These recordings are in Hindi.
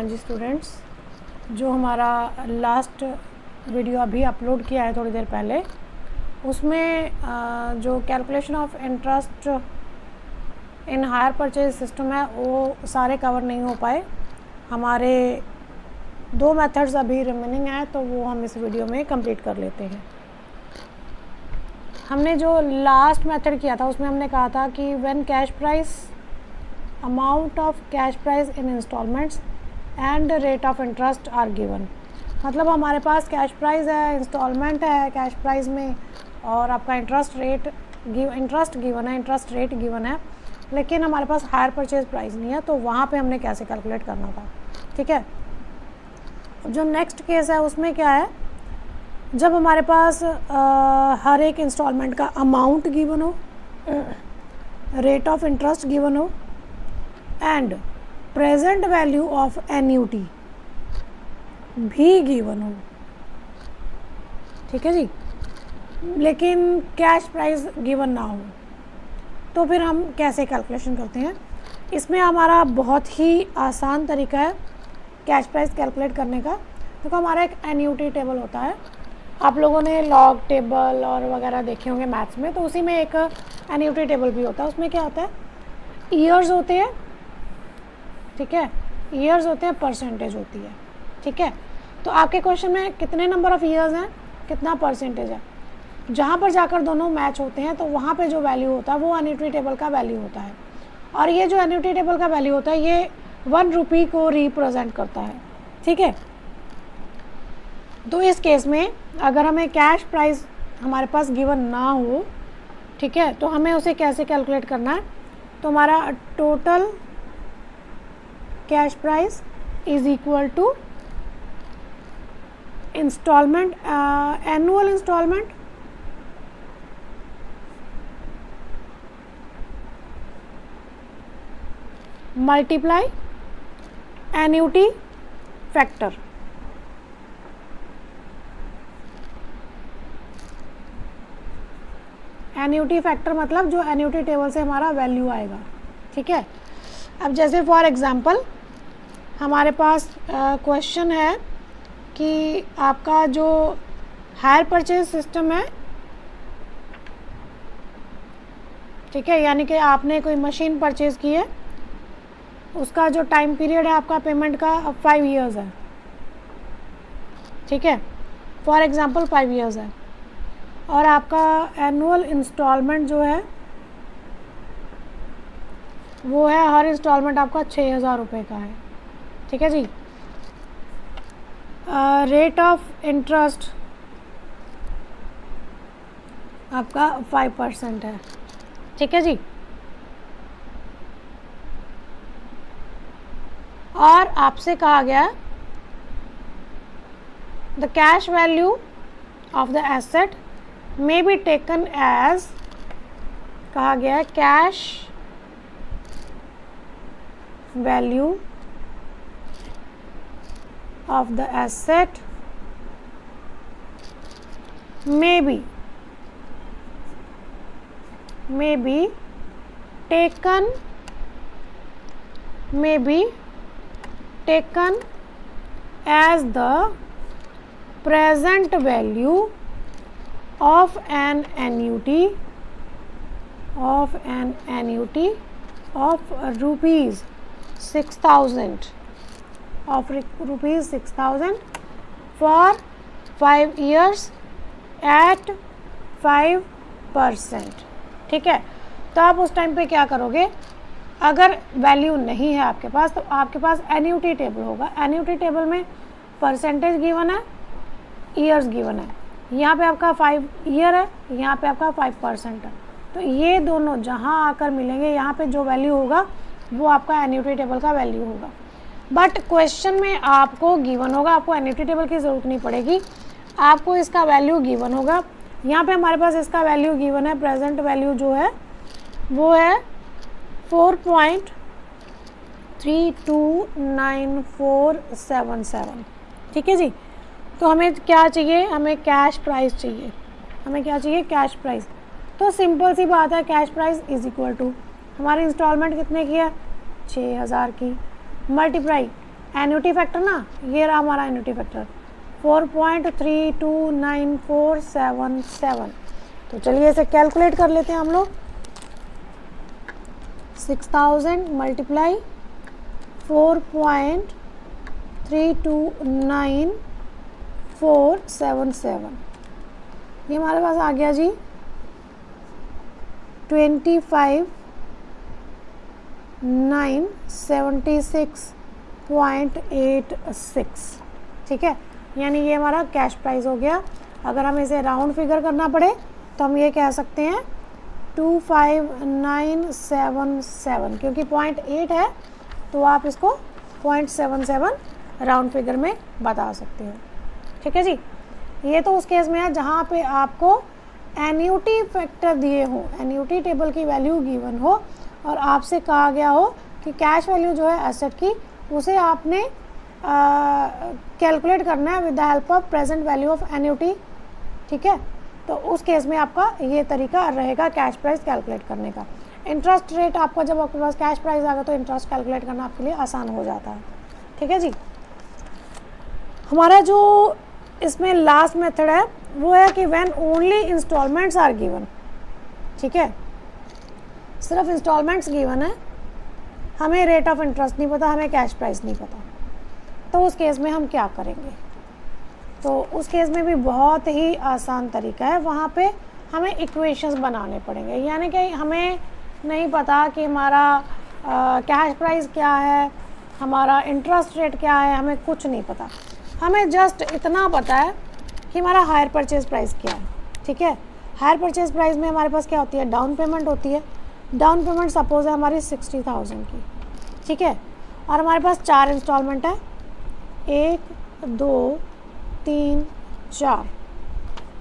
जी स्टूडेंट्स, जो हमारा लास्ट वीडियो अभी अपलोड किया है थोड़ी देर पहले, उसमें जो calculation of interest in hire purchase system है वो सारे कवर नहीं हो पाए। हमारे 2 मेथड्स अभी रिमेनिंग हैं, तो वो हम इस वीडियो में कंप्लीट कर लेते हैं। हमने जो लास्ट मेथड किया था उसमें हमने कहा था कि when cash price, amount of cash price in installments and rate of interest are given. मतलब हमारे पास कैश प्राइस है, इंस्टॉलमेंट है कैश प्राइस में, और आपका इंटरेस्ट रेट गिवन है, इंटरेस्ट रेट गिवन है, लेकिन हमारे पास हायर परचेज प्राइस नहीं है, तो वहाँ पे हमने कैसे कैलकुलेट करना था। ठीक है, जो नेक्स्ट केस है उसमें क्या है, जब हमारे पास हर एक इंस्टॉलमेंट का अमाउंट गिवन हो, रेट ऑफ इंटरेस्ट गिवन हो and present value of annuity भी गिवन हो। ठीक है जी, लेकिन कैश प्राइस गिवन ना हो, तो फिर हम कैसे कैलकुलेशन करते हैं। इसमें हमारा बहुत ही आसान तरीका है कैश प्राइस कैलकुलेट करने का। देखो, हमारा एक एन्यूटी टेबल होता है, आप लोगों ने लॉग टेबल और वगैरह देखे होंगे मैथ्स में, तो उसी में एक एन्यूटी टेबल भी होता है। उसमें क्या होता है, ईयर्स होते हैं, ठीक है, ईयर्स होते हैं, परसेंटेज होती है। ठीक है, तो आपके क्वेश्चन में कितने नंबर ऑफ़ ईयर्स हैं, कितना परसेंटेज है, जहाँ पर जाकर दोनों मैच होते हैं तो वहाँ पे जो वैल्यू होता है वो एन्यूटी टेबल का वैल्यू होता है। और ये जो एन्यूटी टेबल का वैल्यू होता है ये 1 रुपी को रिप्रेजेंट करता है। ठीक है, तो इस केस में अगर हमें कैश प्राइस हमारे पास गिवन ना हो, ठीक है, तो हमें उसे कैसे कैलकुलेट करना है। तो हमारा total cash price is equal to installment, annual installment multiply annuity factor. Annuity factor मतलब जो एन्यूटी टेबल से हमारा वैल्यू आएगा। ठीक है, अब जैसे फॉर एग्जांपल हमारे पास क्वेश्चन है कि आपका जो हायर परचेज सिस्टम है, ठीक है, यानी कि आपने कोई मशीन परचेज की है, उसका जो टाइम पीरियड है आपका पेमेंट का 5 इयर्स है। ठीक है, फॉर एग्जांपल 5 इयर्स है, और आपका एनुअल इंस्टॉलमेंट जो है वो है, हर इंस्टॉलमेंट आपका 6,000 रुपये का है। ठीक है जी, रेट ऑफ इंटरेस्ट आपका 5% है। ठीक है जी, और आपसे कहा गया the cash value of the asset may be taken as, कहा गया है cash value of the asset may be taken as the present value of an annuity of rupees 6,000 for 5 years at 5%। ठीक है, तो आप उस टाइम पे क्या करोगे, अगर वैल्यू नहीं है आपके पास तो आपके पास एन्यूटी टेबल होगा। एन्यूटी टेबल में परसेंटेज गिवन है, ईयर्स गिवन है, यहाँ पे आपका 5 ईयर है, यहाँ पे आपका 5% है, तो ये दोनों जहाँ आकर मिलेंगे यहाँ पे जो वैल्यू होगा वो आपका एन्यूटी टेबल का वैल्यू होगा। बट क्वेश्चन में आपको गिवन होगा, आपको एन्यूटी टेबल की ज़रूरत नहीं पड़ेगी, आपको इसका वैल्यू गिवन होगा। यहाँ पे हमारे पास इसका वैल्यू गिवन है, प्रेजेंट वैल्यू जो है वो है 4.329477। ठीक है जी, तो हमें क्या चाहिए, हमें कैश प्राइस चाहिए। हमें क्या चाहिए, कैश प्राइस। तो सिंपल सी बात है, cash price is equal to हमारी इंस्टॉलमेंट कितने की है, 6,000 की, मल्टीप्लाई एन्युटी फैक्टर ना, ये रहा हमारा एन्युटी फैक्टर 4.329477। तो चलिए इसे कैलकुलेट कर लेते हैं हम लोग। 6000 मल्टीप्लाई 4.329477, ये हमारे पास आ गया जी 25,976.86। ठीक है, यानी ये हमारा कैश प्राइस हो गया। अगर हम इसे राउंड फिगर करना पड़े तो हम ये कह सकते हैं 25977, क्योंकि 0.8 है तो आप इसको 0.77 राउंड फिगर में बता सकते हो। ठीक है जी, ये तो उस केस में है जहाँ पे आपको एन्युटी फैक्टर दिए हो, एन्युटी टेबल की वैल्यू गिवन हो और आपसे कहा गया हो कि कैश वैल्यू जो है एसेट की उसे आपने कैलकुलेट करना है with the help of present value of annuity. ठीक है, तो उस केस में आपका ये तरीका रहेगा कैश प्राइस कैलकुलेट करने का। इंटरेस्ट रेट आपका जब आपके पास कैश प्राइस आ गया तो इंटरेस्ट कैलकुलेट करना आपके लिए आसान हो जाता है। ठीक है जी, हमारा जो इसमें लास्ट मेथड है वो है कि when only installments are given. ठीक है, सिर्फ इंस्टॉलमेंट्स गिवन है, हमें रेट ऑफ इंटरेस्ट नहीं पता, हमें कैश प्राइस नहीं पता, तो उस केस में हम क्या करेंगे? तो उस केस में भी बहुत ही आसान तरीका है, वहाँ पे हमें इक्वेशंस बनाने पड़ेंगे। यानी कि हमें नहीं पता कि हमारा कैश प्राइस क्या है, हमारा इंटरेस्ट रेट क्या है, हमें कुछ नहीं पता। हमें जस्ट इतना पता है कि हमारा हायर परचेज प्राइस क्या है। ठीक है, हायर परचेज प्राइस में हमारे पास क्या होती है? डाउन पेमेंट होती है। डाउन पेमेंट सपोज है हमारी 60,000 की। ठीक है, और हमारे पास 4 इंस्टॉलमेंट है, 1 2 3 4।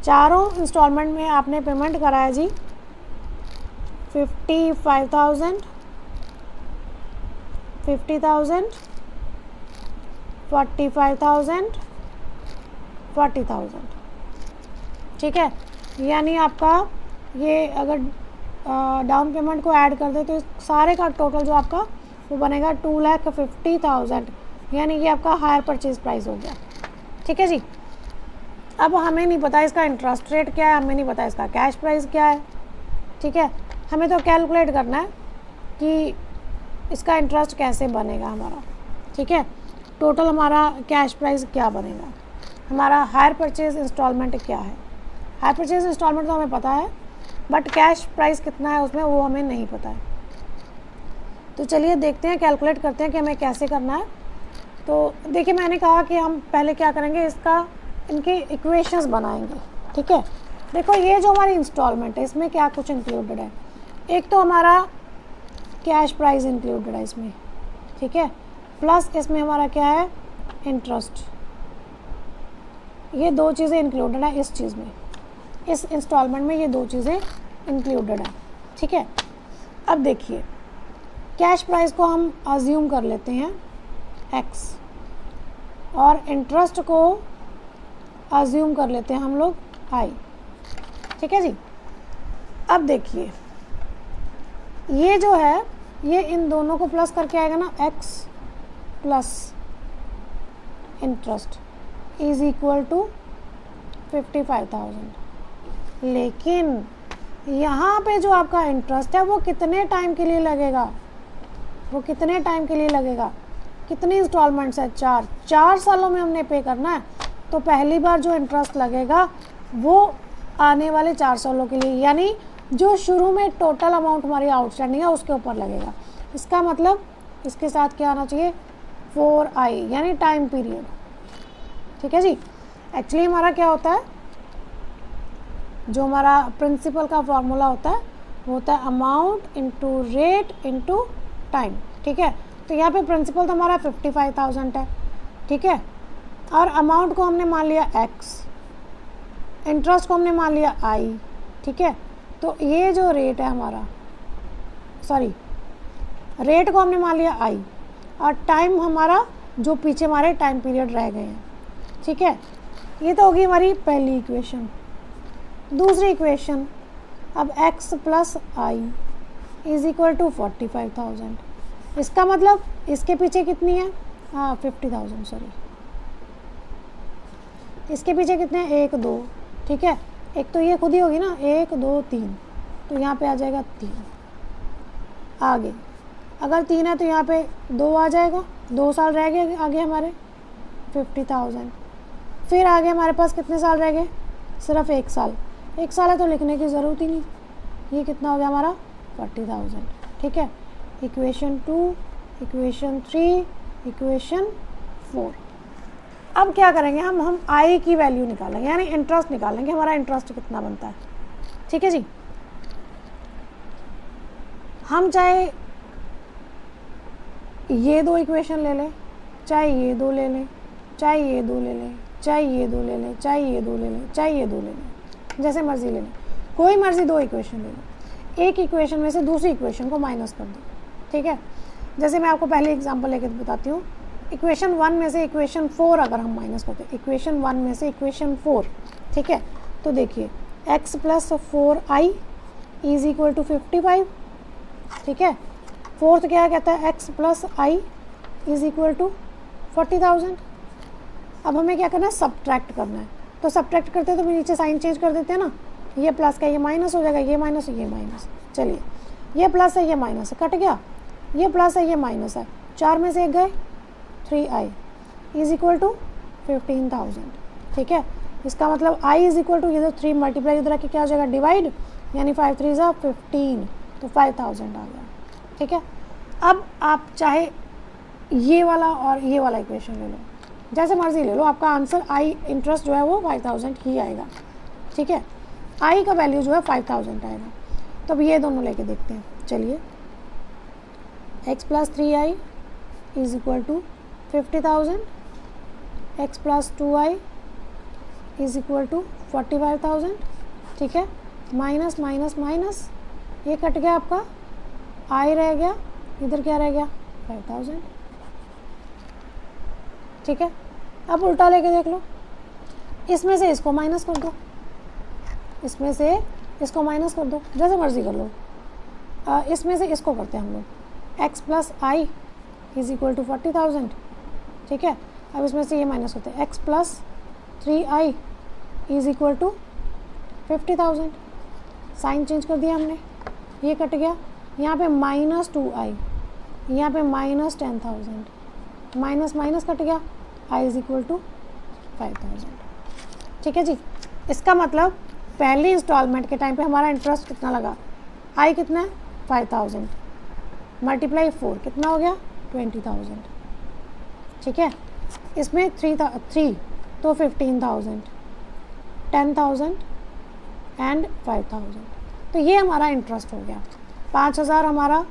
चारों इंस्टॉलमेंट में आपने पेमेंट कराया जी 55,000, 50,000, 45,000, 40,000। ठीक है, यानी आपका ये अगर डाउन पेमेंट को ऐड कर दे तो सारे का टोटल जो आपका वो बनेगा 2,50,000, यानी ये आपका हायर परचेज प्राइस हो गया। ठीक है जी, अब हमें नहीं पता इसका इंटरेस्ट रेट क्या है, हमें नहीं पता इसका कैश प्राइस क्या है। ठीक है, हमें तो कैलकुलेट करना है कि इसका इंटरेस्ट कैसे बनेगा हमारा। ठीक है, टोटल हमारा कैश प्राइस क्या बनेगा, हमारा हायर परचेज इंस्टॉलमेंट क्या है। हायर परचेज इंस्टॉलमेंट तो हमें पता है, बट कैश प्राइस कितना है उसमें वो हमें नहीं पता है। तो चलिए देखते हैं, कैलकुलेट करते हैं कि हमें कैसे करना है। तो देखिए, मैंने कहा कि हम पहले क्या करेंगे, इनके इक्वेशंस बनाएंगे। ठीक है, देखो ये जो हमारी इंस्टॉलमेंट है इसमें क्या कुछ इंक्लूडेड है। एक तो हमारा कैश प्राइस इंक्लूडेड है इसमें। ठीक है, प्लस इसमें हमारा क्या है, इंटरेस्ट। ये 2 चीज़ें इंक्लूडेड है इस चीज़ में, इस इंस्टॉलमेंट में ये 2 चीज़ें इंक्लूडेड है। ठीक है, अब देखिए कैश प्राइस को हम अज्यूम कर लेते हैं x और इंटरेस्ट को अज्यूम कर लेते हैं हम लोग i। ठीक है जी, अब देखिए ये जो है ये इन दोनों को प्लस करके आएगा ना, x plus interest is equal to 55,000। लेकिन यहाँ पे जो आपका इंटरेस्ट है वो कितने टाइम के लिए लगेगा, वो कितने टाइम के लिए लगेगा, कितनी इंस्टॉलमेंट्स है? 4 सालों में हमने पे करना है, तो पहली बार जो इंटरेस्ट लगेगा वो आने वाले 4 सालों के लिए, यानी जो शुरू में टोटल अमाउंट हमारी आउटस्टैंडिंग है उसके ऊपर लगेगा। इसका मतलब इसके साथ क्या आना चाहिए, 4i, यानी टाइम पीरियड। ठीक है जी, एक्चुअली हमारा क्या होता है, जो हमारा प्रिंसिपल का फॉर्मूला होता है वो होता है amount into rate into time. ठीक है, तो यहाँ पे प्रिंसिपल तो हमारा 55,000 है। ठीक है, और अमाउंट को हमने मान लिया x, इंटरेस्ट को हमने मान लिया i। ठीक है, तो ये जो रेट है हमारा, सॉरी रेट को हमने मान लिया i और टाइम हमारा जो पीछे हमारे टाइम पीरियड रह गए हैं। ठीक है, ये तो होगी हमारी पहली इक्वेशन। दूसरी इक्वेशन, अब x plus i is equal to 45,000। इसका मतलब इसके पीछे कितनी है, हाँ 50,000 सॉरी, इसके पीछे कितने हैं 1 2, ठीक है, एक तो ये खुद ही होगी ना 1 2 3, तो यहाँ पे आ जाएगा 3। आगे अगर 3 है तो यहाँ पे 2 आ जाएगा, 2 साल रह गए आगे हमारे 50,000। फिर आगे हमारे पास कितने साल रह गए, सिर्फ 1 साल, 1 साल है तो लिखने की ज़रूरत ही नहीं। ये कितना हो गया हमारा 40,000, ठीक है। Equation 2, equation 3, equation 4। अब क्या करेंगे हम आई की वैल्यू निकालेंगे, यानी इंटरेस्ट निकालेंगे, हमारा इंटरेस्ट कितना बनता है, ठीक है जी। हम चाहे ये 2 इक्वेशन ले लें, चाहे ये 2 ले लें, चाहे ये 2 ले लें, चाहे ये 2 ले लें, चाहे ये 2 ले लें, चाहे ये 2 ले लें, जैसे मर्जी ले लें, कोई मर्जी 2 इक्वेशन ले लें। एक इक्वेशन में से दूसरी इक्वेशन को माइनस कर दो, ठीक है। जैसे मैं आपको पहले एग्जांपल लेकर बताती हूँ। इक्वेशन 1 में से इक्वेशन 4 अगर हम माइनस करते हैं, इक्वेशन 1 में से इक्वेशन 4, ठीक है, तो देखिए x plus 4i is equal to 55, ठीक है। फोर्थ क्या कहता है, x plus i is equal to 40,000। अब हमें क्या करना है, सब्ट्रैक्ट करना है, तो सब्ट्रैक्ट करते हैं तो नीचे साइन चेंज कर देते हैं ना, ये प्लस का ये माइनस हो जाएगा, ये माइनस ये माइनस, चलिए ये प्लस है ये माइनस है, कट गया, ये प्लस है ये माइनस है, 4 में से 1 गए, 3i इज इक्वल टू 15,000, ठीक है। इसका मतलब i इज इक्वल टू, ये जो 3 मल्टीप्लाई इधर रख के क्या हो जाएगा डिवाइड, यानी 5 3 ज़ा 15, तो 5,000 आ गया, ठीक है। अब आप चाहे ये वाला और ये वाला इक्वेशन ले लो, जैसे मर्जी ले लो, आपका आंसर आई इंटरेस्ट जो है वो 5,000 ही आएगा, ठीक है। आई का वैल्यू जो है 5,000 आएगा। तो अब ये दोनों लेके देखते हैं, चलिए x plus 3i is equal to 50,000, x plus 2i is equal to 45,000, ठीक है। माइनस माइनस माइनस, ये कट गया आपका, आई रह गया, इधर क्या रह गया 5,000, ठीक है। अब उल्टा लेके देख लो, इसमें से इसको माइनस कर दो, इसमें से इसको माइनस कर दो, जैसे मर्जी कर लो। इसमें से इसको करते हैं हम लोग, x plus i is equal to 40,000, ठीक है। अब इसमें से ये माइनस होते हैं, x plus 3i is equal to 50,000, sign change कर दिया हमने, ये कट गया, यहाँ पे माइनस 2i, यहाँ पे माइनस 10,000, माइनस माइनस कट गया, i इज इक्वल टू 5,000, ठीक है जी। इसका मतलब पहली इंस्टॉलमेंट के टाइम पे हमारा इंटरेस्ट कितना लगा, i कितना है 5,000 मल्टीप्लाई 4 कितना हो गया 20,000, ठीक है। इसमें 3 तो 15,000, 10,000 एंड 5,000, तो ये हमारा इंटरेस्ट हो गया। 5,000 हमारा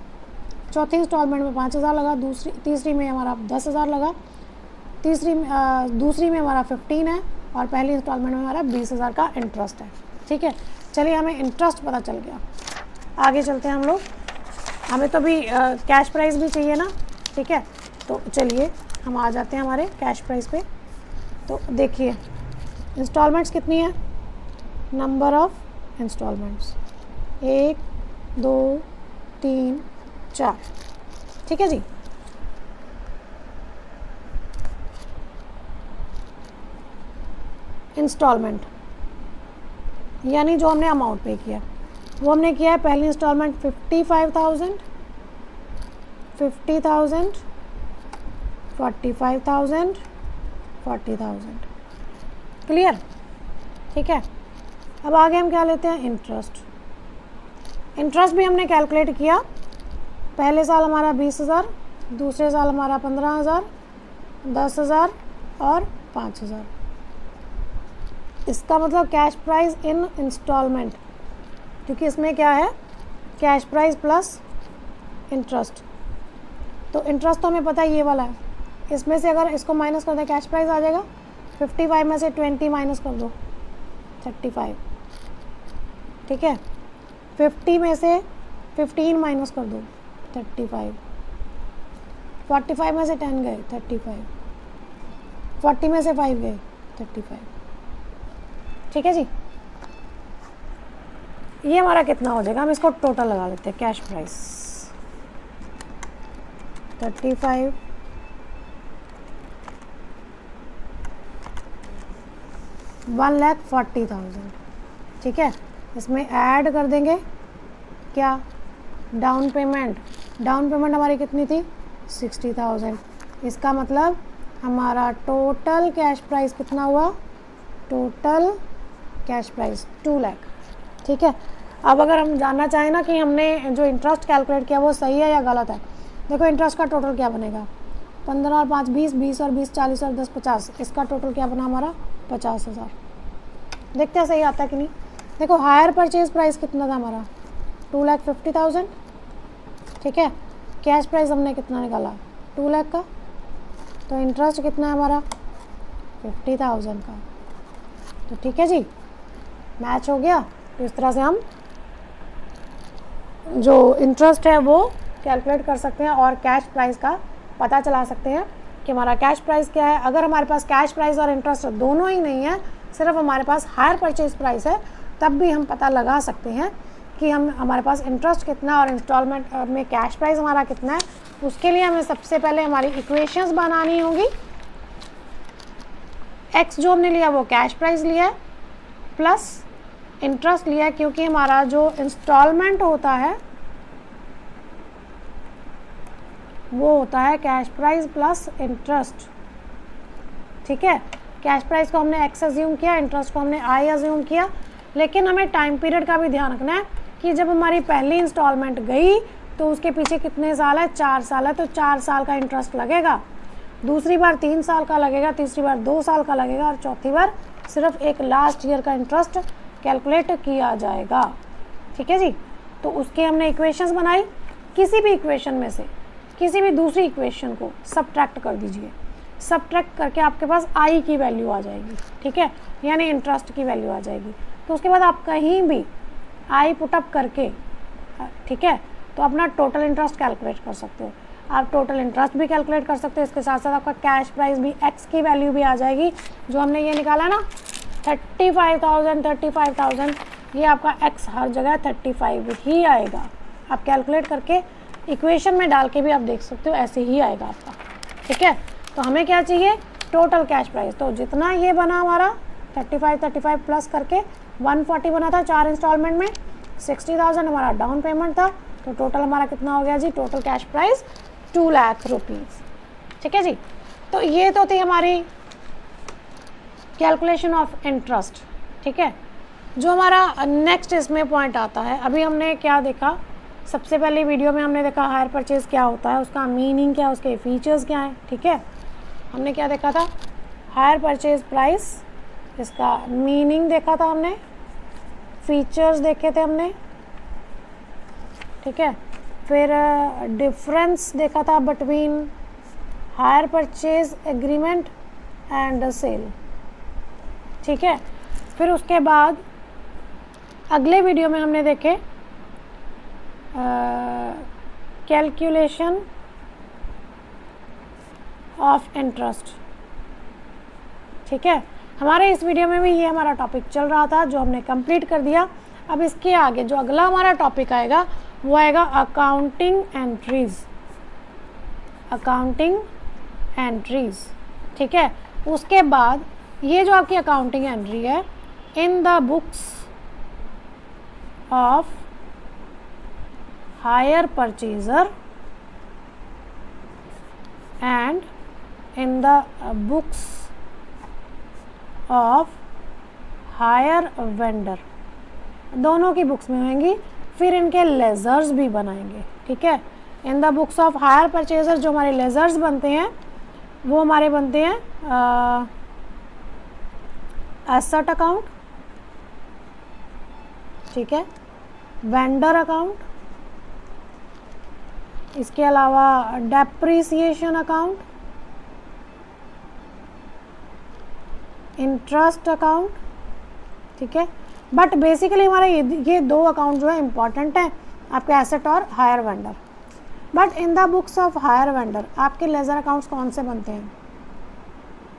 चौथी इंस्टॉलमेंट में 5,000 लगा, तीसरी में हमारा 10,000 लगा, दूसरी में हमारा 15 है, और पहली इंस्टॉलमेंट में हमारा 20,000 का इंटरेस्ट है, ठीक है। चलिए हमें इंटरेस्ट पता चल गया, आगे चलते हैं हम लोग। हमें तो भी कैश प्राइस भी चाहिए ना, ठीक है। तो चलिए हम आ जाते हैं हमारे कैश प्राइस पे। तो देखिए इंस्टॉलमेंट्स कितनी है, नंबर ऑफ इंस्टॉलमेंट्स 1 2 3 4, ठीक है जी। इंस्टॉलमेंट यानी जो हमने अमाउंट पे किया वो हमने किया है, पहली इंस्टॉलमेंट 55,000, 50,000, 45,000, 40,000, क्लियर, ठीक है। अब आगे हम क्या लेते हैं, इंटरेस्ट। इंटरेस्ट भी हमने कैलकुलेट किया, पहले साल हमारा 20,000, दूसरे साल हमारा 15,000, 10,000 और 5,000। इसका मतलब कैश प्राइस इन इंस्टॉलमेंट, क्योंकि इसमें क्या है कैश प्राइस प्लस इंटरेस्ट, तो इंटरेस्ट तो हमें पता है ये वाला है, इसमें से अगर इसको माइनस कर दें कैश प्राइस आ जाएगा, 55 में से 20 माइनस कर दो 35, ठीक है। 50 में से 15 माइनस कर दो 35, 45 में से 10 गए 35, 40 में से 5 गए 35, ठीक है जी। ये हमारा कितना हो जाएगा, हम इसको टोटल लगा लेते हैं, कैश प्राइस 35 1,40,000, ठीक है। इसमें ऐड कर देंगे क्या, डाउन पेमेंट। डाउन पेमेंट हमारी कितनी थी, 60,000। इसका मतलब हमारा टोटल कैश प्राइस कितना हुआ, टोटल कैश प्राइस 2 लाख, ठीक है। अब अगर हम जानना चाहें ना कि हमने जो इंटरेस्ट कैलकुलेट किया वो सही है या गलत है, देखो इंटरेस्ट का टोटल क्या बनेगा, 15 और 5 20, 20 और 20 40 और 10 50, इसका टोटल क्या बना हमारा 50,000। देखते हैं सही आता है कि नहीं। देखो हायर परचेज प्राइस कितना था हमारा, 2,50,000, ठीक है। कैश प्राइस हमने कितना निकाला, 2 लाख का, तो इंटरेस्ट कितना है हमारा 50,000 का, तो ठीक है जी, मैच हो गया। तो इस तरह से हम जो इंटरेस्ट है वो कैलकुलेट कर सकते हैं और कैश प्राइस का पता चला सकते हैं कि हमारा कैश प्राइस क्या है। अगर हमारे पास कैश प्राइस और इंटरेस्ट दोनों ही नहीं है, सिर्फ हमारे पास हायर परचेज प्राइस है, तब भी हम पता लगा सकते हैं कि हमारे पास इंटरेस्ट कितना और इंस्टॉलमेंट में कैश प्राइस हमारा कितना है। उसके लिए हमें सबसे पहले हमारी इक्वेशंस बनानी होगी। एक्स जो हमने लिया वो कैश प्राइस लिया है, प्लस इंटरेस्ट लिया है, क्योंकि हमारा जो इंस्टॉलमेंट होता है वो होता है कैश प्राइस प्लस इंटरेस्ट, ठीक है। कैश प्राइस को हमने एक्स अज्यूम किया, इंटरेस्ट को हमने आई अज्यूम किया, लेकिन हमें टाइम पीरियड का भी ध्यान रखना है कि जब हमारी पहली इंस्टॉलमेंट गई तो उसके पीछे कितने साल है, 4 साल है, तो 4 साल का इंटरेस्ट लगेगा, दूसरी बार 3 साल का लगेगा, तीसरी बार 2 साल का लगेगा और चौथी बार सिर्फ एक लास्ट ईयर का इंटरेस्ट कैलकुलेट किया जाएगा, ठीक है जी। तो उसके हमने इक्वेशंस बनाई, किसी भी इक्वेशन में से किसी भी दूसरी इक्वेशन को सब्ट्रैक्ट कर दीजिए, सब्ट्रैक्ट करके आपके पास आई की वैल्यू आ जाएगी, ठीक है, यानी इंटरेस्ट की वैल्यू आ जाएगी। तो उसके बाद आप कहीं भी आई पुटअप करके, ठीक है, तो अपना टोटल इंटरेस्ट कैलकुलेट कर सकते हो। आप टोटल इंटरेस्ट भी कैलकुलेट कर सकते हो, इसके साथ साथ आपका कैश प्राइस भी, एक्स की वैल्यू भी आ जाएगी, जो हमने ये निकाला ना 35,000, ये आपका एक्स हर जगह 35 ही आएगा। आप कैलकुलेट करके इक्वेशन में डाल के भी आप देख सकते हो, ऐसे ही आएगा आपका, ठीक है। तो हमें क्या चाहिए, टोटल कैश प्राइस। तो जितना ये बना हमारा 35 प्लस करके 140 बना था 4 इंस्टॉलमेंट में, 60,000 हमारा डाउन पेमेंट था, तो टोटल हमारा कितना हो गया जी, total cash price 2 lakh rupees, ठीक है जी। तो ये तो थी हमारी कैलकुलेशन ऑफ इंटरेस्ट, ठीक है। जो हमारा नेक्स्ट इसमें पॉइंट आता है, अभी हमने क्या देखा, सबसे पहले वीडियो में हमने देखा हायर परचेज़ क्या होता है, उसका मीनिंग क्या है, उसके फीचर्स क्या हैं, ठीक है। हमने क्या देखा था, हायर परचेज प्राइस, इसका मीनिंग देखा था हमने, फीचर्स देखे थे हमने, ठीक है। फिर डिफरेंस देखा था between hire purchase agreement and sale, ठीक है। फिर उसके बाद अगले वीडियो में हमने देखे कैलकुलेशन ऑफ इंटरेस्ट, ठीक है। हमारे इस वीडियो में भी ये हमारा टॉपिक चल रहा था, जो हमने कंप्लीट कर दिया। अब इसके आगे जो अगला हमारा टॉपिक आएगा वो आएगा अकाउंटिंग एंट्रीज, अकाउंटिंग एंट्रीज, ठीक है। उसके बाद ये जो आपकी अकाउंटिंग एंट्री है, in the books of hire purchaser and in the books of hire vendor, दोनों की बुक्स में होंगी। फिर इनके लेजर्स भी बनाएंगे, ठीक है। In the books of hire purchaser जो हमारे लेजर्स बनते हैं वो हमारे बनते हैं एसेट अकाउंट, ठीक है, वेंडर अकाउंट, इसके अलावा डेप्रिसिएशन अकाउंट, इंटरेस्ट अकाउंट, ठीक है। बट बेसिकली हमारे ये 2 अकाउंट जो है इम्पॉर्टेंट है, आपके एसेट और higher vendor. But in the books of hire vendor आपके लेजर अकाउंट्स कौन से बनते हैं,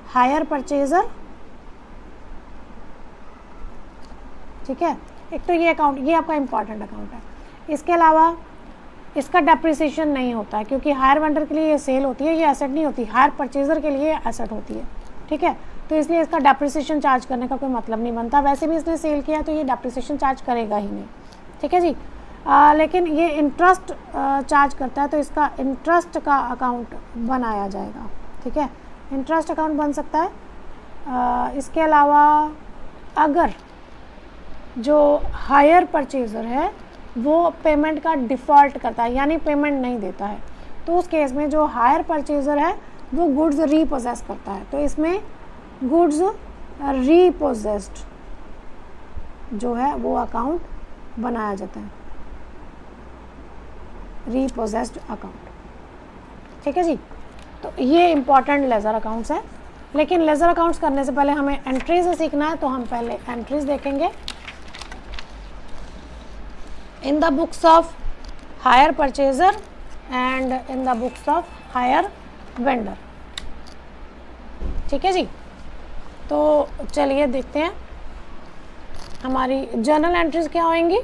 हायर परचेजर, ठीक है। एक तो ये अकाउंट, ये आपका इम्पॉर्टेंट अकाउंट है। इसके अलावा इसका डेप्रिसिएशन नहीं होता है, क्योंकि हायर वेंडर के लिए ये सेल होती है, ये एसेट नहीं होती, हायर परचेजर के लिए एसेट होती है, ठीक है। तो इसलिए इसका डेप्रिसिएशन चार्ज करने का कोई मतलब नहीं बनता। वैसे भी इसने सेल किया तो ये डेप्रिसिएशन चार्ज करेगा ही नहीं, ठीक है जी। लेकिन ये इंटरेस्ट चार्ज करता है तो इसका इंटरेस्ट का अकाउंट बनाया जाएगा, ठीक है, इंटरेस्ट अकाउंट बन सकता है। इसके अलावा अगर जो हायर परचेज़र है वो पेमेंट का डिफ़ॉल्ट करता है, यानी पेमेंट नहीं देता है, तो उस केस में जो हायर परचेज़र है वो गुड्स रीपोजेस करता है। तो इसमें गुड्स रीपोजेस्ड जो है वो अकाउंट बनाया जाता है, रीपोजेस्ड अकाउंट, ठीक है जी। तो ये इम्पॉर्टेंट लेज़र अकाउंट्स है। लेकिन लेज़र अकाउंट्स करने से पहले हमें एंट्रीज सीखना है, तो हम पहले एंट्रीज देखेंगे। In the books of hire purchaser and in the books of hire vendor, ठीक है जी। तो चलिए देखते हैं हमारी जर्नल एंट्रीज क्या होंगी।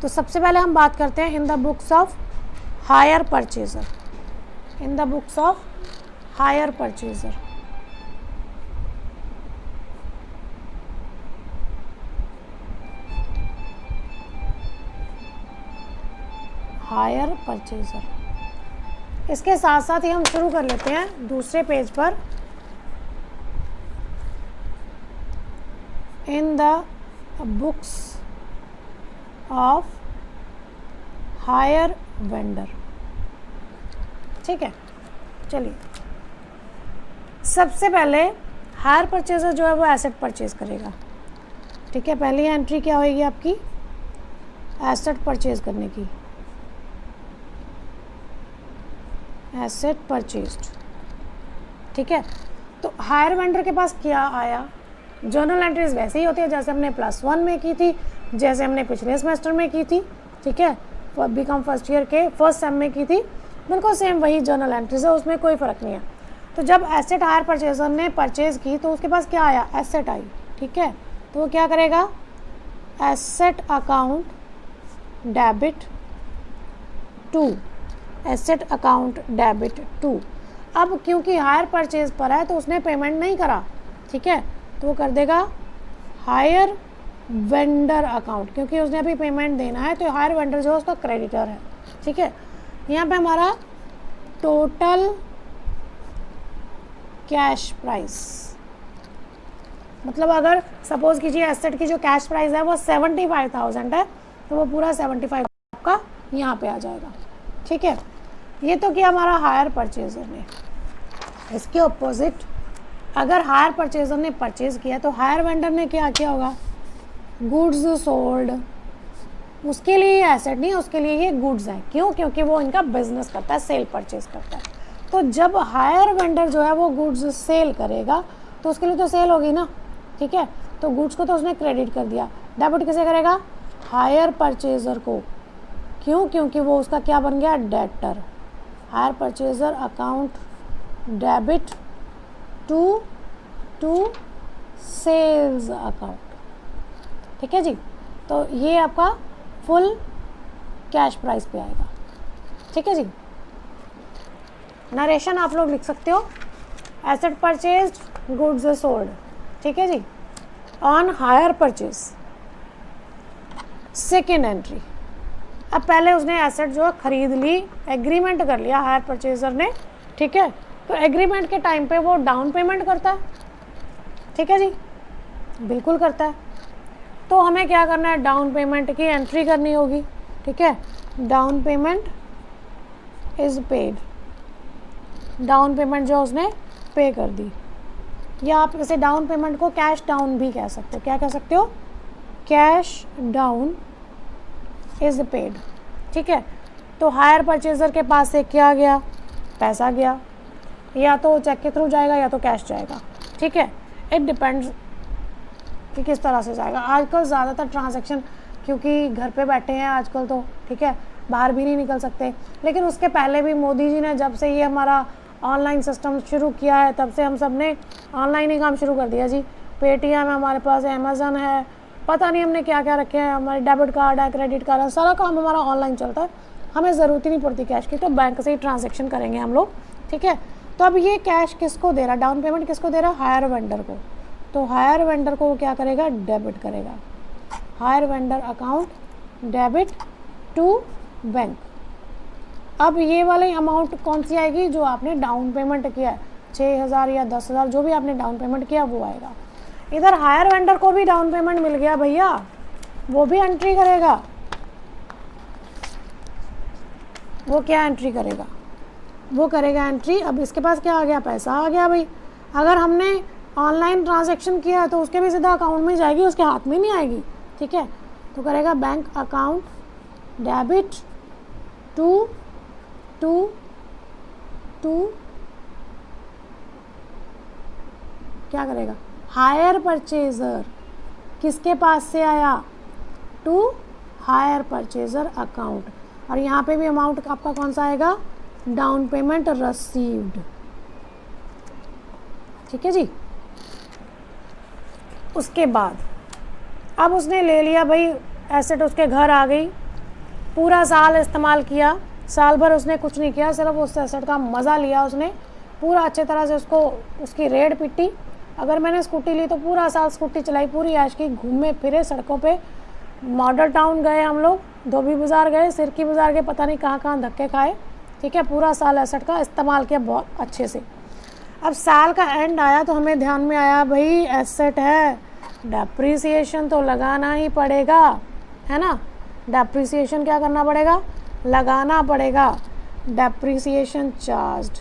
तो सबसे पहले हम बात करते हैं in the books of hire purchaser, in the books of hire purchaser. Hire purchaser, इसके साथ साथ ही हम शुरू कर लेते हैं दूसरे पेज पर इन the books of hire vendor, ठीक है। चलिए सबसे पहले हायर परचेज़र जो है वो एसेट परचेज करेगा, ठीक है। पहली एंट्री क्या होगी आपकी, एसेट परचेज करने की, एसेट परचेज्ड, ठीक है। तो हायर वेंडर के पास क्या आया, जर्नल एंट्रीज वैसे ही होती है जैसे हमने +1 में की थी, जैसे हमने पिछले सेमेस्टर में की थी, ठीक है, बीकॉम फर्स्ट ईयर के फर्स्ट सेम में की थी, बिल्कुल सेम वही जर्नल एंट्रीज है, उसमें कोई फ़र्क नहीं है। तो जब एसेट हायर परचेजर ने परचेज़ की तो उसके पास क्या आया, एसेट आई, ठीक है। तो वो क्या करेगा, asset account debit to, asset account debit to. अब क्योंकि हायर परचेज पर है तो उसने पेमेंट नहीं करा, ठीक है, तो वो कर देगा हायर वेंडर अकाउंट, क्योंकि उसने अभी पेमेंट देना है तो हायर वेंडर जो है उसका क्रेडिटर है, ठीक है। यहाँ पे हमारा टोटल कैश प्राइस, मतलब अगर सपोज कीजिए एसेट की जो कैश प्राइस है वो 75,000 है तो वो पूरा 75 का यहाँ पे आ जाएगा, ठीक है। ये तो किया हमारा हायर परचेजर ने। इसके ऑपोजिट अगर हायर परचेजर ने परचेज किया तो हायर वेंडर ने क्या किया होगा, गुड्स सोल्ड, उसके लिए ये एसेट नहीं है, उसके लिए ये गुड्स है। क्यों, क्योंकि वो इनका बिजनेस करता है, सेल परचेज करता है। तो जब हायर वेंडर जो है वो गुड्स सेल करेगा तो उसके लिए तो सेल होगी ना, ठीक है। तो गुड्स को तो उसने क्रेडिट कर दिया, डेबिट किसे करेगा, हायर परचेजर को। क्यों, क्योंकि वो उसका क्या बन गया, debtor. Hire purchaser account debit to sales account, ठीक है जी। तो ये आपका फुल कैश प्राइस पे आएगा, ठीक है जी। नरेशन आप लोग लिख सकते हो, एसेट परचेज्ड, गुड्स सोल्ड, ठीक है जी, on hire purchase. Second entry, अब पहले उसने एसेट जो है खरीद ली, एग्रीमेंट कर लिया हायर परचेजर ने, ठीक है। तो एग्रीमेंट के टाइम पे वो डाउन पेमेंट करता है, ठीक है जी, बिल्कुल करता है। तो हमें क्या करना है, डाउन पेमेंट की एंट्री करनी होगी, ठीक है। Down payment is paid, down payment जो उसने पे कर दी, या आप इसे डाउन पेमेंट को कैश डाउन भी कह सकते हो। क्या कह सकते हो, कैश डाउन इज़ पेड, ठीक है। तो हायर परचेजर के पास से क्या गया, पैसा गया, या तो चेक के थ्रू जाएगा या तो कैश जाएगा, ठीक है। इट डिपेंड्स कि किस तरह से जाएगा। आजकल ज़्यादातर ट्रांजैक्शन, क्योंकि घर पे बैठे हैं आजकल तो, ठीक है, बाहर भी नहीं निकल सकते। लेकिन उसके पहले भी मोदी जी ने जब से ये हमारा ऑनलाइन सिस्टम शुरू किया है तब से हम सब ने ऑनलाइन ही काम शुरू कर दिया जी। पेटीएम है हमारे पास, अमेज़न है, पता नहीं हमने क्या क्या रखे हैं, हमारे डेबिट कार्ड है, क्रेडिट कार्ड है, सारा काम हमारा ऑनलाइन चलता है, हमें ज़रूरत ही नहीं पड़ती कैश की, तो बैंक से ही ट्रांजेक्शन करेंगे हम लोग, ठीक है। तो अब ये कैश किसको दे रहा है, डाउन पेमेंट किसको दे रहा है, हायर वेंडर को। तो हायर वेंडर को वो क्या करेगा, डेबिट करेगा, hire vendor account debit to bank. अब ये वाली अमाउंट कौन सी आएगी, जो आपने डाउन पेमेंट किया है, 6,000 या 10,000 जो भी आपने डाउन पेमेंट किया वो आएगा। इधर हायर वेंडर को भी डाउन पेमेंट मिल गया भैया, वो भी एंट्री करेगा। वो क्या एंट्री करेगा, वो करेगा एंट्री। अब इसके पास क्या आ गया, पैसा आ गया भाई। अगर हमने ऑनलाइन ट्रांजैक्शन किया है तो उसके भी सीधा अकाउंट में जाएगी, उसके हाथ में नहीं आएगी, ठीक है। तो करेगा बैंक अकाउंट डेबिट टू क्या करेगा, हायर परचेजर। किसके पास से आया, टू हायर परचेजर अकाउंट। और यहाँ पे भी अमाउंट आपका कौन सा आएगा, डाउन पेमेंट रसीव्ड, ठीक है जी। उसके बाद अब उसने ले लिया भाई एसेट, उसके घर आ गई, पूरा साल इस्तेमाल किया, साल भर उसने कुछ नहीं किया, सिर्फ उस एसेट का मज़ा लिया उसने, पूरा अच्छे तरह से उसको उसकी रेड पिटी। अगर मैंने स्कूटी ली तो पूरा साल स्कूटी चलाई, पूरी ऐश की, घूमे फिरे सड़कों पे, मॉडल टाउन गए हम लोग, धोबी बाज़ार गए, सिरकी बाज़ार गए, पता नहीं कहाँ कहाँ धक्के खाए, ठीक है। पूरा साल एसेट का इस्तेमाल किया बहुत अच्छे से। अब साल का एंड आया तो हमें ध्यान में आया भाई एसेट है, डेप्रीसिएशन तो लगाना ही पड़ेगा, है ना। डेप्रीसिएशन क्या करना पड़ेगा, लगाना पड़ेगा, डेप्रीसिएशन चार्ज्ड।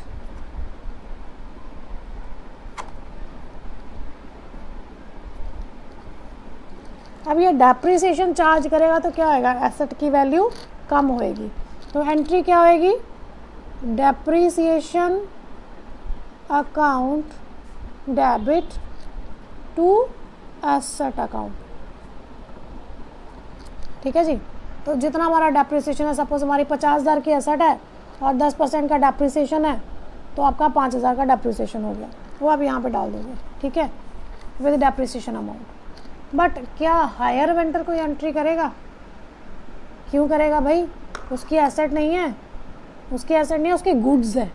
अब ये डेप्रीसिएशन चार्ज करेगा तो क्या होएगा, एसेट की वैल्यू कम होएगी। तो एंट्री क्या होएगी, depreciation account debit to asset account, ठीक है जी। तो जितना हमारा डेप्रीसिएशन है, सपोज हमारी 50,000 की एसेट है और 10% का डेप्रीसिएशन है, तो आपका 5,000 का डेप्रीसिएशन हो गया, वो आप यहाँ पे डाल दोगे, ठीक है, विद डेप्रीसिएशन अमाउंट। बट क्या हायर वेंडर कोई एंट्री करेगा, क्यों करेगा भाई, उसकी एसेट नहीं है, उसकी एसेट नहीं है, उसके गुड्स है,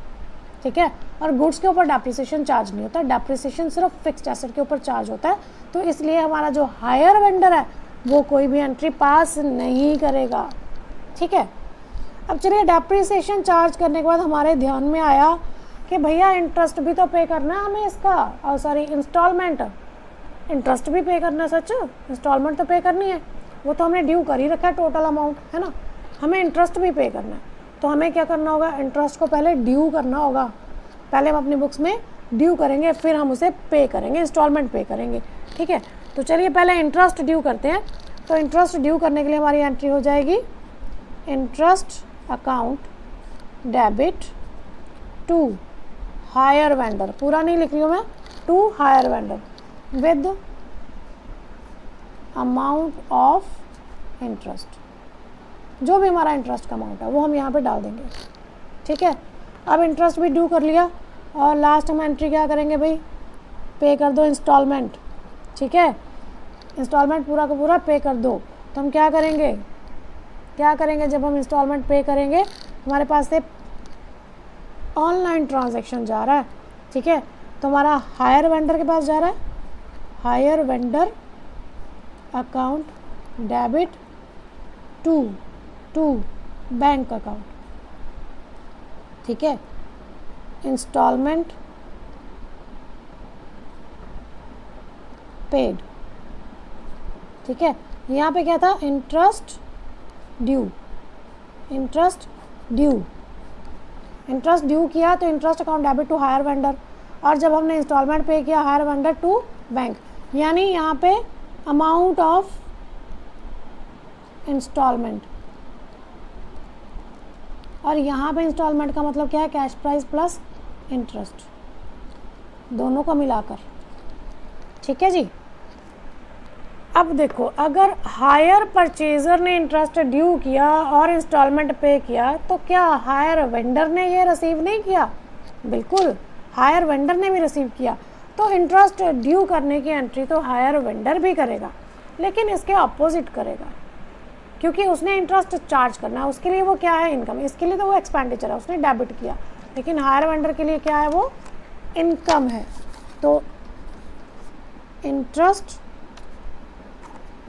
ठीक है। और गुड्स के ऊपर डेप्रीसिएशन चार्ज नहीं होता, डेप्रीसिएशन सिर्फ फिक्स्ड एसेट के ऊपर चार्ज होता है। तो इसलिए हमारा जो हायर वेंडर है वो कोई भी एंट्री पास नहीं करेगा, ठीक है। अब चलिए डेप्रीसिएशन चार्ज करने के बाद हमारे ध्यान में आया कि भैया इंटरेस्ट भी तो पे करना है हमें इसका, और सॉरी इंस्टॉलमेंट, इंटरेस्ट भी पे करना है, सच इंस्टॉलमेंट तो पे करनी है, वो तो हमने ड्यू कर ही रखा है टोटल अमाउंट, है ना। हमें इंटरेस्ट भी पे करना है, तो हमें क्या करना होगा, इंटरेस्ट को पहले ड्यू करना होगा। पहले हम अपनी बुक्स में ड्यू करेंगे, फिर हम उसे पे करेंगे, इंस्टॉलमेंट पे करेंगे, ठीक है। तो चलिए पहले इंटरेस्ट ड्यू करते हैं। तो इंटरेस्ट ड्यू करने के लिए हमारी एंट्री हो जाएगी interest account debit to hire vendor, पूरा नहीं लिख रही हूँ मैं, to hire vendor with amount of interest. जो भी हमारा इंटरेस्ट का अमाउंट है वो हम यहाँ पे डाल देंगे, ठीक है। अब इंटरेस्ट भी ड्यू कर लिया और लास्ट हम एंट्री क्या करेंगे भाई, पे कर दो इंस्टॉलमेंट, ठीक है। इंस्टॉलमेंट पूरा का पूरा पे कर दो। तो हम क्या करेंगे, जब हम इंस्टॉलमेंट पे करेंगे, हमारे पास से ऑनलाइन ट्रांजैक्शन जा रहा है, ठीक है। तो हमारा हायर वेंडर के पास जा रहा है, hire vendor account debit to bank account, ठीक है। इंस्टॉलमेंट पेड, ठीक है। यहाँ पे क्या था, इंटरेस्ट ड्यू किया तो interest account debit to hire vendor, और जब हमने इंस्टॉलमेंट पे किया हायर वेंडर टू बैंक, यानी यहाँ पे अमाउंट ऑफ इंस्टॉलमेंट, और यहाँ पे इंस्टॉलमेंट का मतलब क्या है, कैश प्राइस प्लस इंटरेस्ट, दोनों को मिलाकर, ठीक है जी। अब देखो, अगर हायर परचेजर ने इंटरेस्ट ड्यू किया और इंस्टॉलमेंट पे किया तो क्या हायर वेंडर ने ये रिसीव नहीं किया, बिल्कुल हायर वेंडर ने भी रिसीव किया। तो इंटरेस्ट ड्यू करने की एंट्री तो हायर वेंडर भी करेगा, लेकिन इसके अपोजिट करेगा, क्योंकि उसने इंटरेस्ट चार्ज करना है, उसके लिए वो क्या है, इनकम। इसके लिए तो वो एक्सपेंडिचर है, उसने डेबिट किया, लेकिन हायर वेंडर के लिए क्या है, वो इनकम है। तो इंटरेस्ट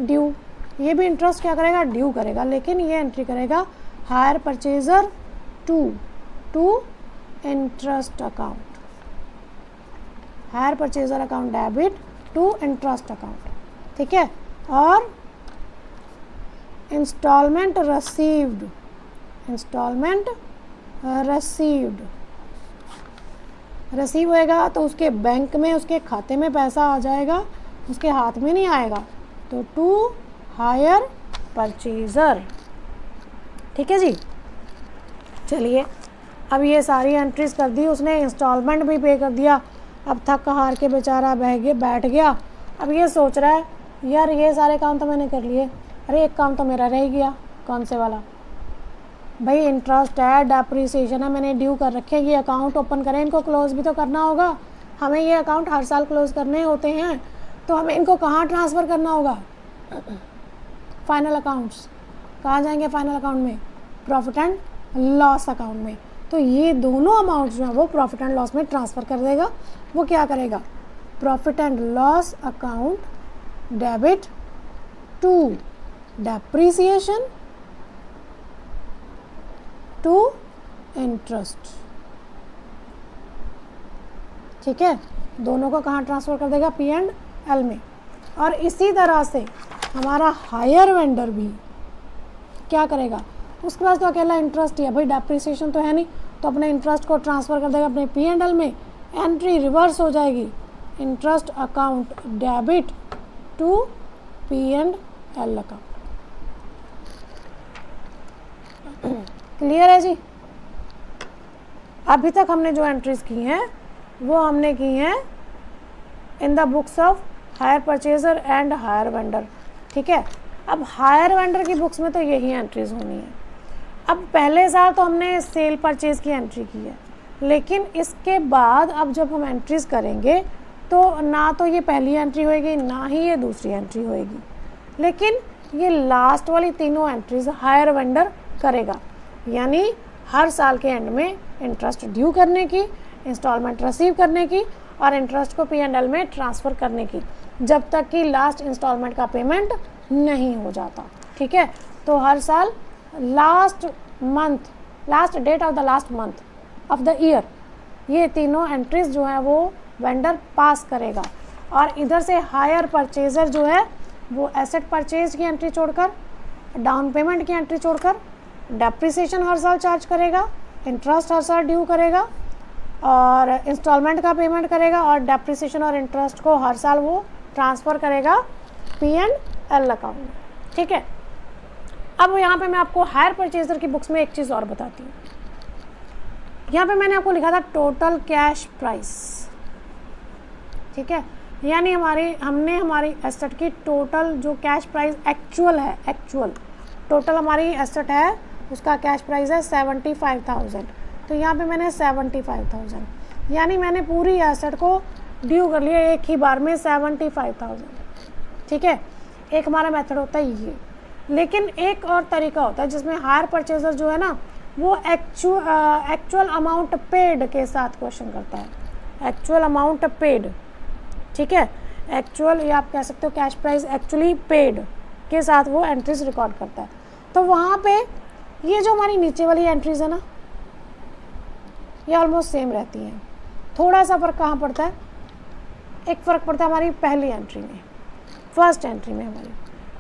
ड्यू, ये भी इंटरेस्ट क्या करेगा, ड्यू करेगा, लेकिन ये एंट्री करेगा hire purchaser to interest account, hire purchaser account debit to interest account, ठीक है। और इंस्टॉलमेंट रसीव्ड रिसीव होएगा तो उसके बैंक में, उसके खाते में पैसा आ जाएगा, उसके हाथ में नहीं आएगा, तो टू हायर परचेजर, ठीक है जी। चलिए, अब ये सारी एंट्रीज कर दी उसने, इंस्टॉलमेंट भी पे कर दिया। अब थक हार के बेचारा बैठ गया। अब ये सोच रहा है, यार ये सारे काम तो मैंने कर लिए, अरे एक काम तो मेरा रह गया। कौन से वाला भाई, इंटरेस्ट है, डेप्रिसिएशन है, मैंने ड्यू कर रखे, ये अकाउंट ओपन करें, इनको क्लोज भी तो करना होगा। हमें ये अकाउंट हर साल क्लोज करने होते हैं, तो हमें इनको कहाँ ट्रांसफ़र करना होगा, फाइनल अकाउंट्स। कहाँ जाएंगे फाइनल अकाउंट में, प्रॉफिट एंड लॉस अकाउंट में। तो ये दोनों अमाउंट्स जो है वो प्रॉफिट एंड लॉस में ट्रांसफ़र कर देगा। वो क्या करेगा, profit and loss account debit to depreciation to interest, ठीक है। दोनों को कहाँ ट्रांसफ़र कर देगा, पी एंड एल में। और इसी तरह से हमारा हायर वेंडर भी क्या करेगा, उसके पास तो अकेला इंटरेस्ट ही है भाई, डेप्रिसिएशन तो है नहीं, तो अपने इंटरेस्ट को ट्रांसफ़र कर देगा अपने पी एंड एल में। एंट्री रिवर्स हो जाएगी, interest account debit to P and L account. Clear है जी। अभी तक हमने जो एंट्रीज की हैं वो हमने की हैं in the books of hire purchaser and hire vendor, ठीक है। अब हायर वेंडर की बुक्स में तो यही एंट्रीज होनी है। अब पहले साल तो हमने सेल परचेज की एंट्री की है, लेकिन इसके बाद अब जब हम एंट्रीज करेंगे तो ना तो ये पहली एंट्री होएगी, ना ही ये दूसरी एंट्री होएगी, लेकिन ये लास्ट वाली तीनों एंट्रीज हायर वेंडर करेगा। यानी हर साल के एंड में इंटरेस्ट ड्यू करने की, इंस्टॉलमेंट रिसीव करने की और इंटरेस्ट को P&L में ट्रांसफ़र करने की, जब तक कि लास्ट इंस्टॉलमेंट का पेमेंट नहीं हो जाता, ठीक है। तो हर साल last date of the last month of the year ये तीनों एंट्रीज जो है वो वेंडर पास करेगा। और इधर से हायर परचेजर जो है वो एसेट परचेज की एंट्री छोड़कर, डाउन पेमेंट की एंट्री छोड़कर, डेप्रिसिएशन हर साल चार्ज करेगा, इंटरेस्ट हर साल ड्यू करेगा और इंस्टॉलमेंट का पेमेंट करेगा, और डेप्रिसिएशन और इंटरेस्ट को हर साल वो ट्रांसफ़र करेगा P&L अकाउंट में, ठीक है। अब यहाँ पे मैं आपको हायर परचेजर की बुक्स में एक चीज़ और बताती हूँ। यहाँ पे मैंने आपको लिखा था टोटल कैश प्राइस, ठीक है। यानी हमने हमारी एसेट की टोटल जो कैश प्राइस एक्चुअल टोटल हमारी एसेट है उसका कैश प्राइस है 75,000। तो यहाँ पे मैंने 75,000, यानी मैंने पूरी एसेट को ड्यू कर लिया एक ही बार में 75,000, ठीक है। एक हमारा मेथड होता है ये, लेकिन एक और तरीका होता है जिसमें हायर परचेजर जो है ना वो एक्चुअल अमाउंट पेड के साथ क्वेश्चन करता है, एक्चुअल अमाउंट पेड, ठीक है। एक्चुअल या आप कह सकते हो कैश प्राइस एक्चुअली पेड के साथ वो एंट्रीज रिकॉर्ड करता है। तो वहाँ पे ये जो हमारी नीचे वाली एंट्रीज है ना ये ऑलमोस्ट सेम रहती हैं। थोड़ा सा फ़र्क कहाँ पड़ता है, एक फ़र्क पड़ता है हमारी पहली एंट्री में, फर्स्ट एंट्री में। हमारी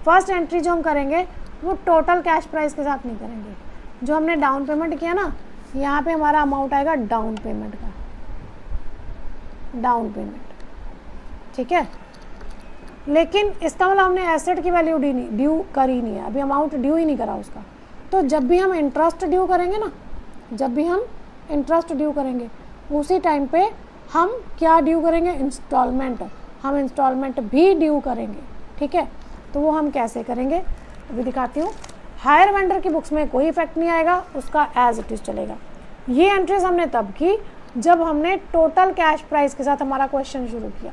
फर्स्ट एंट्री जो हम करेंगे वो टोटल कैश प्राइस के साथ नहीं करेंगे। जो हमने डाउन पेमेंट किया ना, यहाँ पे हमारा अमाउंट आएगा डाउन पेमेंट का, डाउन पेमेंट, ठीक है। लेकिन इसका मतलब हमने एसेट की वैल्यू ड्यू करी नहीं है, अभी अमाउंट ड्यू ही नहीं करा उसका। तो जब भी हम इंटरेस्ट ड्यू करेंगे ना, जब भी हम इंटरेस्ट ड्यू करेंगे उसी टाइम पे हम क्या ड्यू करेंगे, इंस्टॉलमेंट। हम इंस्टॉलमेंट भी ड्यू करेंगे, ठीक है। तो वो हम कैसे करेंगे अभी दिखाती हूँ। हायर वेंडर की बुक्स में कोई इफेक्ट नहीं आएगा, उसका एज इट इज़ चलेगा। ये एंट्रीज हमने तब की जब हमने टोटल कैश प्राइस के साथ हमारा क्वेश्चन शुरू किया।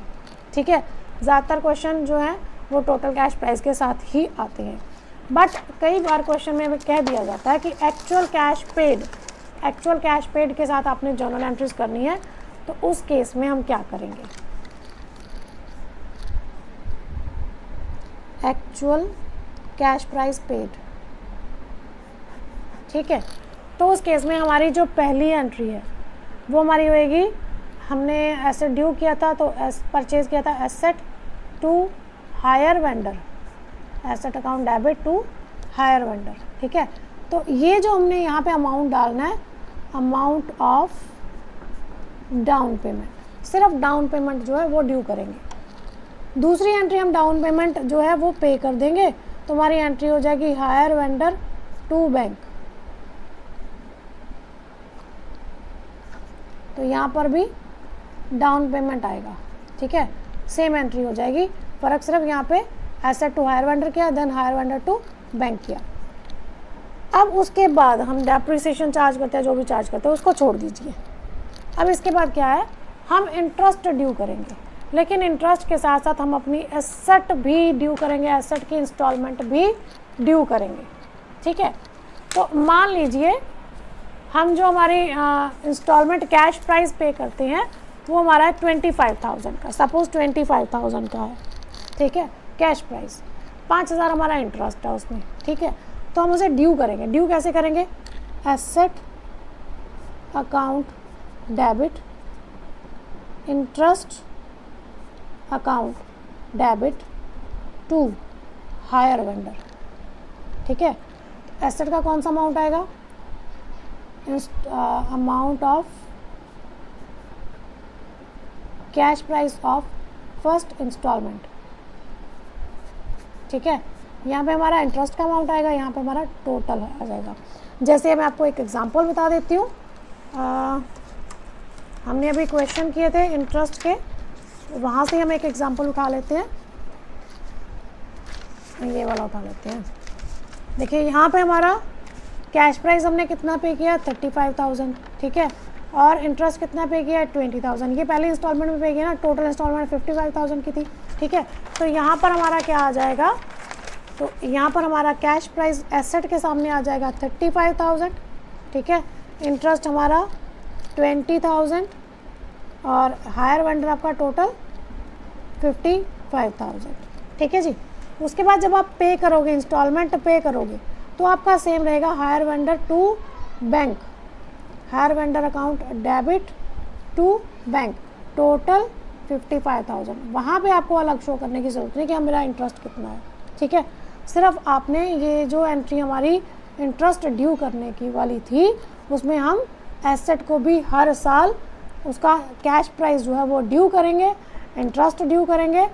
ठीक है, ज़्यादातर क्वेश्चन जो है वो टोटल कैश प्राइस के साथ ही आते हैं, बट कई बार क्वेश्चन में कह दिया जाता है कि एक्चुअल कैश पेड के साथ आपने जर्नल एंट्रीज करनी है, तो उस केस में हम क्या करेंगे? एक्चुअल कैश प्राइस पेड, ठीक है, तो उस केस में हमारी जो पहली एंट्री है वो हमारी होएगी, हमने एसेट ड्यू किया था तो परचेज किया था asset to hire vendor, asset account debit to hire vendor. ठीक है, तो ये जो हमने यहाँ पे अमाउंट डालना है, अमाउंट ऑफ डाउन पेमेंट, सिर्फ डाउन पेमेंट जो है वो ड्यू करेंगे। दूसरी एंट्री हम डाउन पेमेंट जो है वो पे कर देंगे, तो हमारी एंट्री हो जाएगी हायर वेंडर टू बैंक। तो यहाँ पर भी डाउन पेमेंट आएगा। ठीक है, सेम एंट्री हो जाएगी, फ़र्क सिर्फ यहाँ पे एसेट टू हायर वेंडर किया, then hire vendor to bank किया। अब उसके बाद हम डेप्रिसिएशन चार्ज करते हैं, जो भी चार्ज करते हैं उसको छोड़ दीजिए। अब इसके बाद क्या है, हम इंटरेस्ट ड्यू करेंगे, लेकिन इंटरेस्ट के साथ साथ हम अपनी एसेट भी ड्यू करेंगे, एसेट की इंस्टॉलमेंट भी ड्यू करेंगे। ठीक है, तो मान लीजिए हम जो हमारी इंस्टॉलमेंट कैश प्राइस पे करते हैं वो हमारा है 25,000 का, सपोज़ 25,000 का है। ठीक है, कैश प्राइस 5,000 हमारा इंटरेस्ट है उसमें। ठीक है, तो हम उसे ड्यू करेंगे। ड्यू कैसे करेंगे? Asset account debit, interest account debit to hire vendor. ठीक है, एसेट का कौन सा अमाउंट आएगा? Amount of cash price of first installment. ठीक है, यहाँ पे हमारा इंटरेस्ट का अमाउंट आएगा, यहाँ पे हमारा टोटल आ जाएगा। जैसे मैं आपको एक एग्जांपल बता देती हूँ, हमने अभी क्वेश्चन किए थे इंटरेस्ट के, वहाँ से हम एक एग्जांपल उठा लेते हैं, ये वाला उठा लेते हैं। देखिए यहाँ पे हमारा कैश प्राइस हमने कितना पे किया? 35,000। ठीक है, और इंटरेस्ट कितना पे किया? 20,000। ये पहले इंस्टॉलमेंट में पे किया ना, टोटल इंस्टॉलमेंट 55,000 की थी। ठीक है, तो यहाँ पर हमारा क्या आ जाएगा? तो यहाँ पर हमारा कैश प्राइस एसेट के सामने आ जाएगा 35,000। ठीक है, इंटरेस्ट हमारा 20,000 और हायर वेंडर आपका टोटल 55,000। ठीक है जी, उसके बाद जब आप पे करोगे, इंस्टॉलमेंट पे करोगे, तो आपका सेम रहेगा hire vendor to bank, hire vendor account debit to bank, total 55,000। वहाँ पे आपको अलग शो करने की ज़रूरत नहीं कि मेरा इंटरेस्ट कितना है। ठीक है, सिर्फ आपने ये जो एंट्री हमारी इंटरेस्ट ड्यू करने की वाली थी, उसमें हम एसेट को भी हर साल उसका कैश प्राइस जो है वो ड्यू करेंगे, इंटरेस्ट ड्यू करेंगे,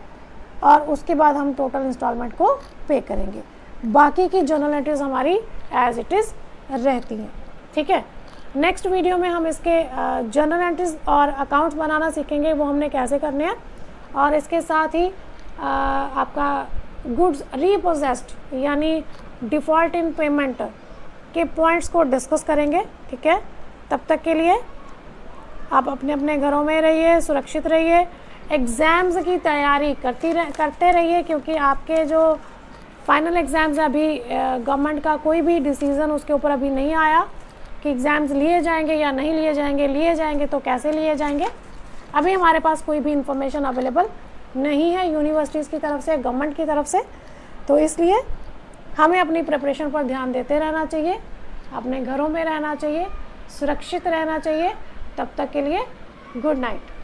और उसके बाद हम टोटल इंस्टॉलमेंट को पे करेंगे। बाकी की जर्नल एंट्रीज हमारी एज इट इज़ रहती हैं। ठीक है, नेक्स्ट वीडियो में हम इसके जर्नल एंट्रीज और अकाउंट्स बनाना सीखेंगे, वो हमने कैसे करने हैं, और इसके साथ ही आपका गुड्स रीपोजेस्ड यानी डिफ़ॉल्ट इन पेमेंट के पॉइंट्स को डिस्कस करेंगे। ठीक है, तब तक के लिए आप अपने अपने घरों में रहिए, सुरक्षित रहिए, एग्ज़ाम्स की तैयारी करते रहिए, क्योंकि आपके जो फाइनल एग्ज़ाम्स अभी गवर्नमेंट का कोई भी डिसीज़न उसके ऊपर अभी नहीं आया कि एग्ज़ाम्स लिए जाएंगे या नहीं लिए जाएंगे, लिए जाएंगे तो कैसे लिए जाएंगे, अभी हमारे पास कोई भी इंफॉर्मेशन अवेलेबल नहीं है यूनिवर्सिटीज़ की तरफ से, गवर्नमेंट की तरफ से। तो इसलिए हमें अपनी प्रिपरेशन पर ध्यान देते रहना चाहिए, अपने घरों में रहना चाहिए, सुरक्षित रहना चाहिए। तब तक के लिए गुड नाइट।